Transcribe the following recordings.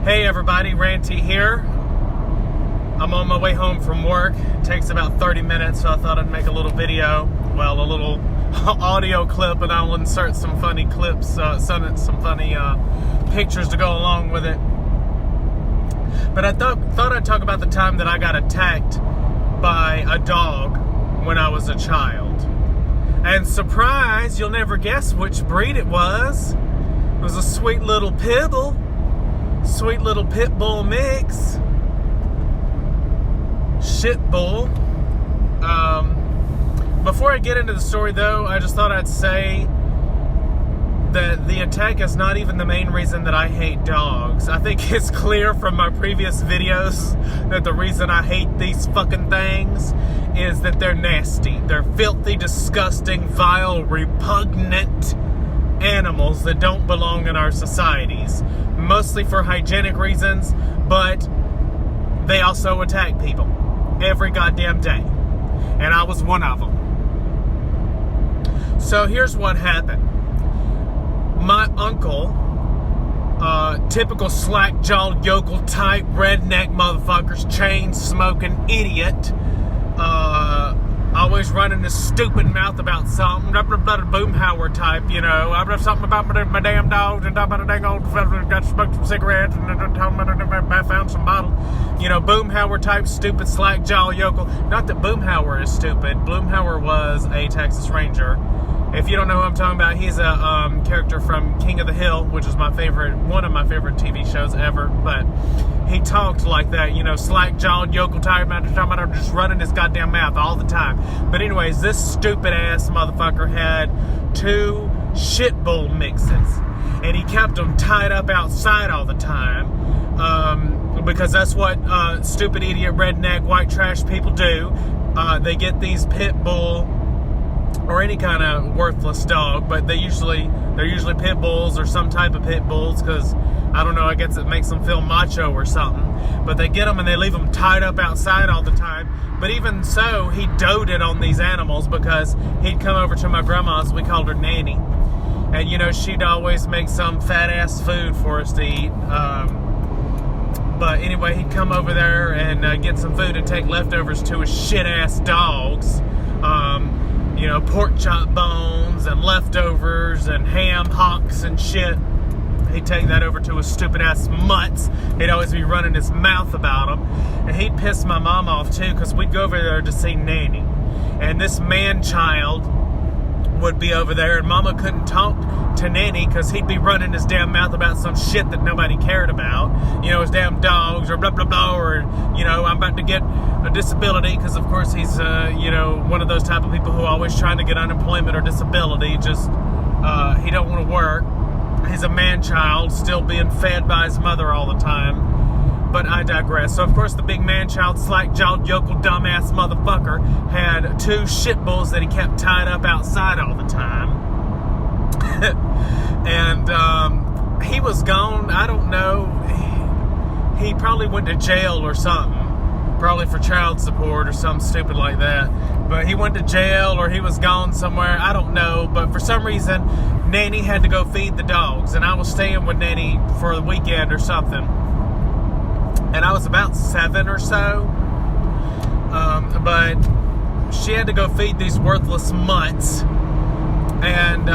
Hey everybody, Ranty here. I'm on my way home from work. It takes about 30 minutes, so I thought I'd make a little video, a little audio clip, and I'll insert some funny clips, some funny pictures to go along with it. But I thought I'd talk about the time that I got attacked by a dog when I was a child. And surprise, you'll never guess which breed it was. It was a sweet little pitbull. Sweet little pitbull mix. Shitbull. Before I get into the story though, I just thought I'd say that the attack is not even the main reason that I hate dogs. I think it's clear from my previous videos that the reason I hate these fucking things is that they're nasty. They're filthy, disgusting, vile, repugnant animals that don't belong in our societies. Mostly for hygienic reasons, but they also attack people every goddamn day. And I was one of them. So here's what happened. My uncle, typical slack-jawed yokel type, redneck motherfuckers, chain-smoking idiot, always running his stupid mouth about something, Boomhauer type, you know. I read something about my damn dogs and talking about a dang old fella got smoked some cigarettes and talking about I found some bottle. You know, Boomhauer type, stupid slack-jaw yokel. Not that Boomhauer is stupid. Boomhauer was a Texas Ranger. If you don't know who I'm talking about, he's a character from King of the Hill, which is one of my favorite TV shows ever. But he talked like that, you know, slack-jawed, yokel type, just running his goddamn mouth all the time. But anyways, this stupid-ass motherfucker had 2 shitbull mixes. And he kept them tied up outside all the time. Because that's what stupid, idiot, redneck, white trash people do. They get these pit bull or any kind of worthless dog, but they're usually pit bulls or some type of pit bulls, because I don't know, I guess it makes them feel macho or something. But they get them and they leave them tied up outside all the time. But even so, he doted on these animals because he'd come over to my grandma's. We called her Nanny, and you know, she'd always make some fat ass food for us to eat. But anyway, he'd come over there and get some food and take leftovers to his shit ass dogs. You know, pork chop bones and leftovers and ham hocks and shit. He'd take that over to his stupid ass mutts. He'd always be running his mouth about them. And he'd piss my mom off too, because we'd go over there to see Nanny. And this man-child would be over there, and Mama couldn't talk to Nanny because he'd be running his damn mouth about some shit that nobody cared about. You know, his damn dogs or blah, blah, blah, or, you know, I'm about to get a disability, because of course he's, you know, one of those type of people who are always trying to get unemployment or disability. Just, he don't want to work. He's a man-child, still being fed by his mother all the time. But I digress. So, of course, the big man-child, slack-jawed, yokel, dumbass motherfucker had 2 shit bulls that he kept tied up outside all the time. And he was gone. I don't know. He probably went to jail or something. Probably for child support or something stupid like that. But he went to jail or he was gone somewhere. I don't know. But for some reason, Nanny had to go feed the dogs. And I was staying with Nanny for the weekend or something. And I was about 7 or so. But she had to go feed these worthless mutts. And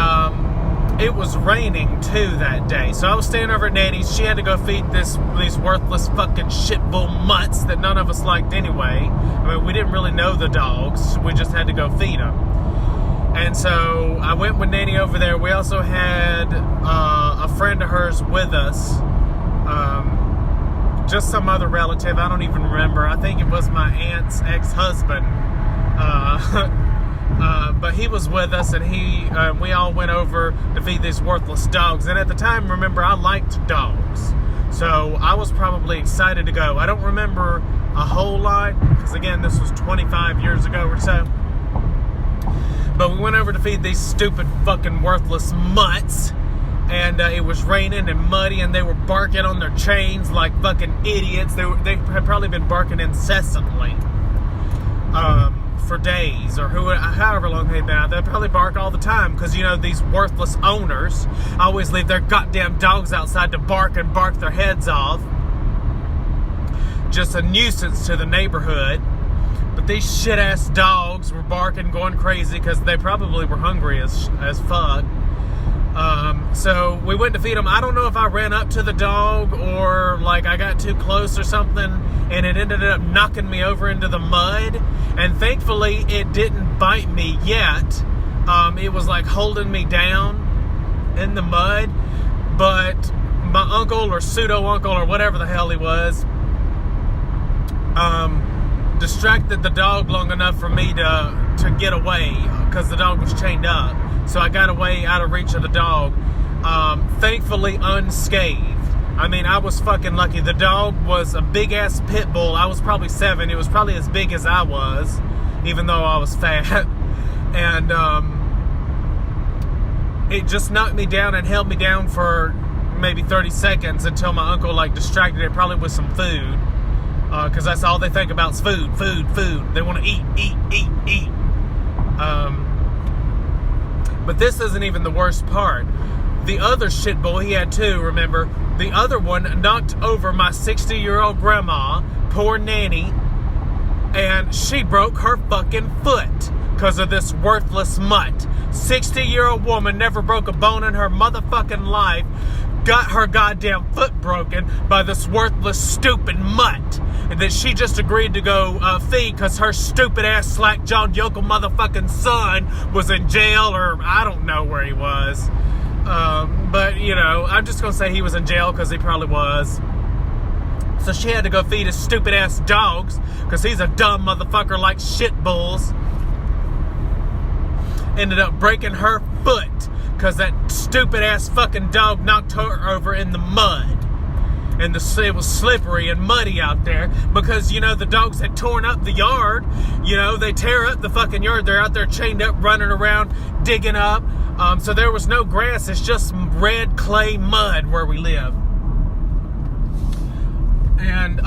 it was raining too that day. So I was staying over at Nanny's. She had to go feed these worthless fucking shitbull mutts that none of us liked anyway. I mean, we didn't really know the dogs. We just had to go feed them. And so I went with Nanny over there. We also had a friend of hers with us. Just some other relative, I don't even remember. I think it was my aunt's ex-husband. But he was with us, and we all went over to feed these worthless dogs. And at the time, remember, I liked dogs. So I was probably excited to go. I don't remember a whole lot, because again, this was 25 years ago or so. But we went over to feed these stupid fucking worthless mutts. And it was raining and muddy, and they were barking on their chains like fucking idiots. They had probably been barking incessantly for days, or however long they'd been out. They'd probably bark all the time, because, you know, these worthless owners always leave their goddamn dogs outside to bark and bark their heads off. just a nuisance to the neighborhood. But these shit-ass dogs were barking, going crazy, because they probably were hungry as fuck. So we went to feed them. I don't know if I ran up to the dog or like I got too close or something, and it ended up knocking me over into the mud. And thankfully, it didn't bite me yet. It was like holding me down in the mud. But my uncle or pseudo-uncle or whatever the hell he was, distracted the dog long enough for me to get away, because the dog was chained up. So I got away out of reach of the dog, thankfully unscathed. I mean, I was fucking lucky. The dog was a big-ass pit bull. I was probably 7. It was probably as big as I was, even though I was fat. And it just knocked me down and held me down for maybe 30 seconds until my uncle, like, distracted it, probably with some food. Because that's all they think about is food. They want to eat. But this isn't even the worst part. The other shit bull, he had 2, remember? The other one knocked over my 60-year-old grandma, poor nanny, and she broke her fucking foot because of this worthless mutt. 60-year-old woman never broke a bone in her motherfucking life, got her goddamn foot broken by this worthless, stupid mutt that she just agreed to go feed because her stupid-ass, slack-jawed, yokel motherfucking son was in jail, or I don't know where he was. But, you know, I'm just going to say he was in jail because he probably was. So she had to go feed his stupid-ass dogs because he's a dumb motherfucker like shit bulls. Ended up breaking her foot because that stupid-ass fucking dog knocked her over in the mud. And it was slippery and muddy out there because, you know, the dogs had torn up the yard. You know, they tear up the fucking yard. They're out there chained up, running around, digging up. So there was no grass. It's just red clay mud where we live. And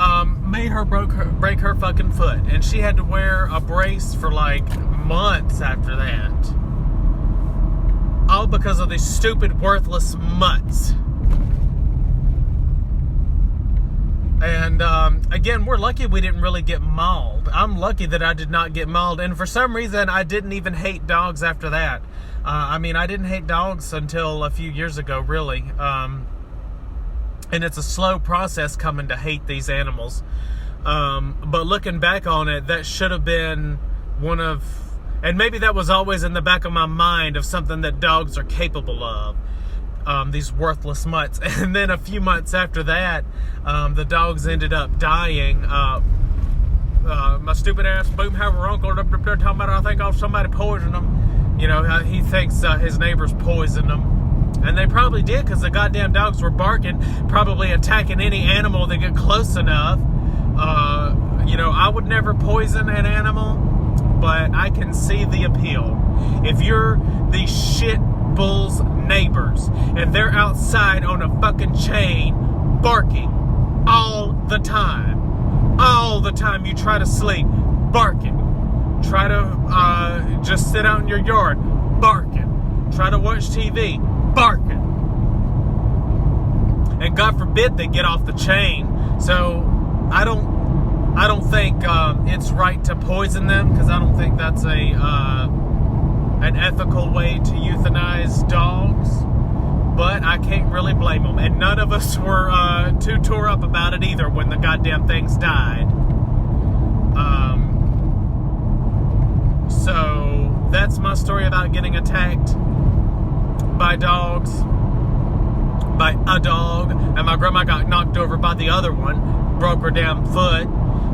made her break her fucking foot. And she had to wear a brace for like months after that. All because of these stupid, worthless mutts. And again, we're lucky we didn't really get mauled. I'm lucky that I did not get mauled. And for some reason, I didn't even hate dogs after that. I mean, I didn't hate dogs until a few years ago, really. And it's a slow process coming to hate these animals. But looking back on it, that should have been one of... And maybe that was always in the back of my mind of something that dogs are capable of. These worthless mutts. And then a few months after that, the dogs ended up dying. My stupid ass boomhauer uncle up there talking about, I think somebody poisoned them. You know, he thinks his neighbors poisoned them. And they probably did, because the goddamn dogs were barking, probably attacking any animal that get close enough. You know, I would never poison an animal, but I can see the appeal. If you're the shit bull's neighbors and they're outside on a fucking chain barking all the time you try to sleep, barking, try to just sit out in your yard, barking, try to watch TV, barking, and God forbid they get off the chain. So I don't think it's right to poison them, because I don't think that's an ethical way to euthanize dogs, but I can't really blame them. And none of us were too tore up about it either when the goddamn things died. So that's my story about getting attacked by dogs, by a dog, and my grandma got knocked over by the other one, broke her damn foot.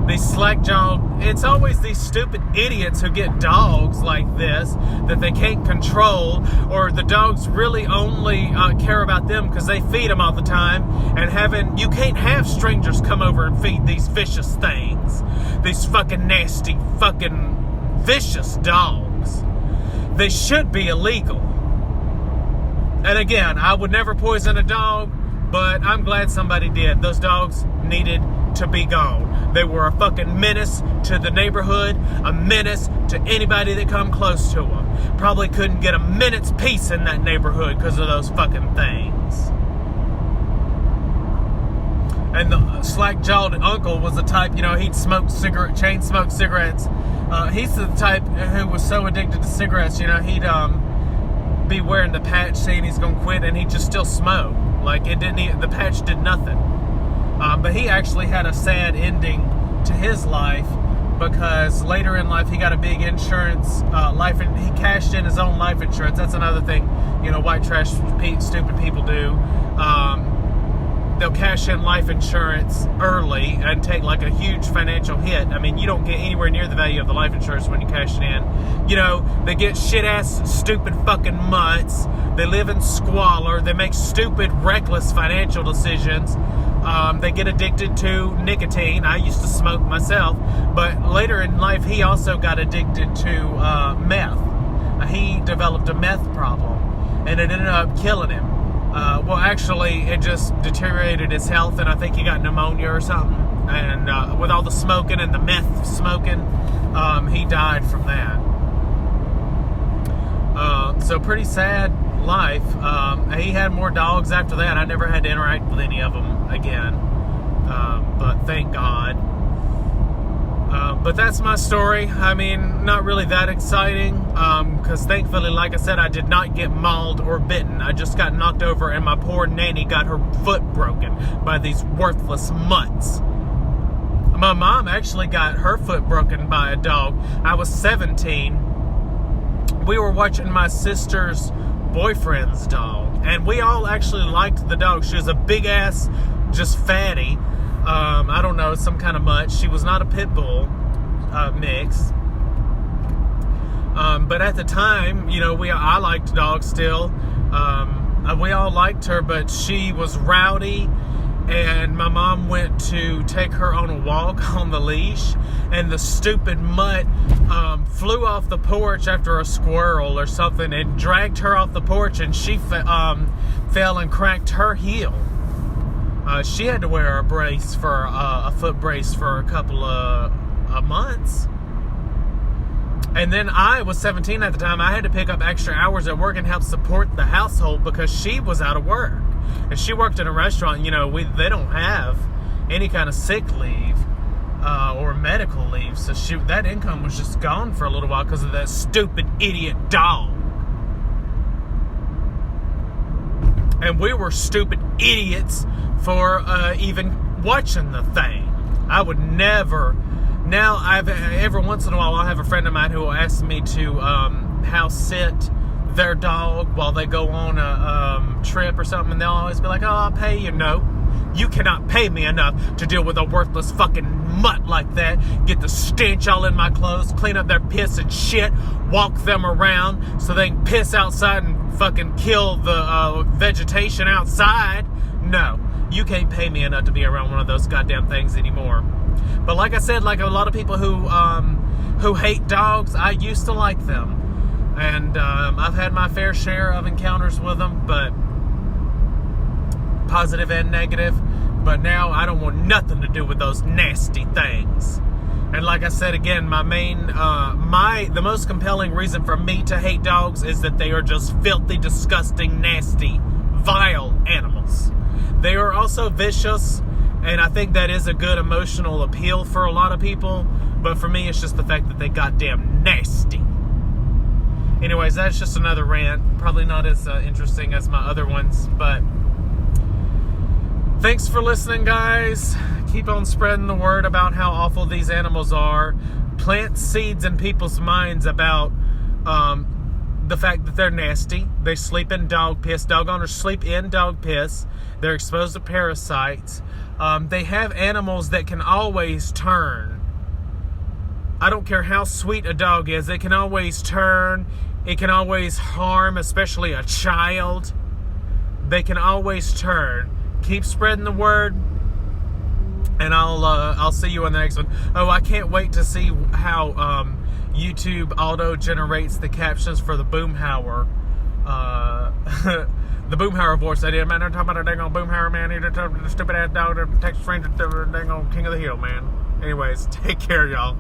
These slack-jawed, it's always these stupid idiots who get dogs like this that they can't control, or the dogs really only care about them because they feed them all the time. And you can't have strangers come over and feed these vicious things. These fucking nasty, fucking vicious dogs. They should be illegal. And again, I would never poison a dog, but I'm glad somebody did. Those dogs needed to be gone. They were a fucking menace to the neighborhood, a menace to anybody that come close to them. Probably couldn't get a minute's peace in that neighborhood because of those fucking things. And the slack-jawed uncle was the type, he'd chain smoke cigarettes. He's the type who was so addicted to cigarettes, he'd be wearing the patch saying he's gonna quit, and he'd just still smoke. Like, the patch did nothing. But he actually had a sad ending to his life, because later in life he got a big insurance he cashed in his own life insurance. That's another thing, white trash stupid people do. They'll cash in life insurance early and take like a huge financial hit. I mean, you don't get anywhere near the value of the life insurance when you cash it in. They get shit-ass, stupid fucking mutts. They live in squalor. They make stupid, reckless financial decisions. They get addicted to nicotine. I used to smoke myself. But later in life, he also got addicted to meth. He developed a meth problem, and it ended up killing him. Actually, it just deteriorated his health, and I think he got pneumonia or something. And with all the smoking and the meth smoking, he died from that. So pretty sad life. He had more dogs after that. I never had to interact with any of them again. But thank God. But that's my story. I mean, not really that exciting, because thankfully, like I said, I did not get mauled or bitten. I just got knocked over, and my poor nanny got her foot broken by these worthless mutts. My mom actually got her foot broken by a dog. I was 17. We were watching my sister's boyfriend's dog, and we all actually liked the dog. She was a big-ass, just fatty. I don't know, some kind of mutt. She was not a pitbull mix. But at the time, I liked dogs still. We all liked her, but she was rowdy, and my mom went to take her on a walk on the leash, and the stupid mutt flew off the porch after a squirrel or something and dragged her off the porch, and she fell and cracked her heel. She had to wear a foot brace for a couple of months. And then I was 17 at the time. I had to pick up extra hours at work and help support the household because she was out of work. And she worked in a restaurant. They don't have any kind of sick leave or medical leave. So that income was just gone for a little while because of that stupid idiot dog. And we were stupid idiots for even watching the thing. I would never. Now, every once in a while, I'll have a friend of mine who will ask me to house sit their dog while they go on a trip or something, and they'll always be like, "Oh, I'll pay you." No, you cannot pay me enough to deal with a worthless fucking mutt like that. Get the stench all in my clothes, clean up their piss and shit, walk them around so they can piss outside and fucking kill the vegetation outside. No, you can't pay me enough to be around one of those goddamn things anymore. But like I said, like a lot of people who hate dogs, I used to like them. And I've had my fair share of encounters with them, but positive and negative. But now I don't want nothing to do with those nasty things. And like I said again, the most compelling reason for me to hate dogs is that they are just filthy, disgusting, nasty, vile animals. They are also vicious, and I think that is a good emotional appeal for a lot of people. But for me, it's just the fact that they goddamn nasty. Anyways, that's just another rant. Probably not as interesting as my other ones, but thanks for listening, guys. Keep on spreading the word about how awful these animals are. Plant seeds in people's minds about the fact that they're nasty. They sleep in dog piss. Dog owners sleep in dog piss. They're exposed to parasites. They have animals that can always turn. I don't care how sweet a dog is. It can always turn. It can always harm, especially a child. They can always turn. Keep spreading the word, and I'll see you on the next one. Oh, I can't wait to see how YouTube auto generates the captions for the Boomhauer. The Boomhauer voice I did, man. They're talking about a dang on Boomhauer, man. He's a stupid ass dog, Texas Ranger, dang on King of the Hill, man. Anyways, take care, y'all.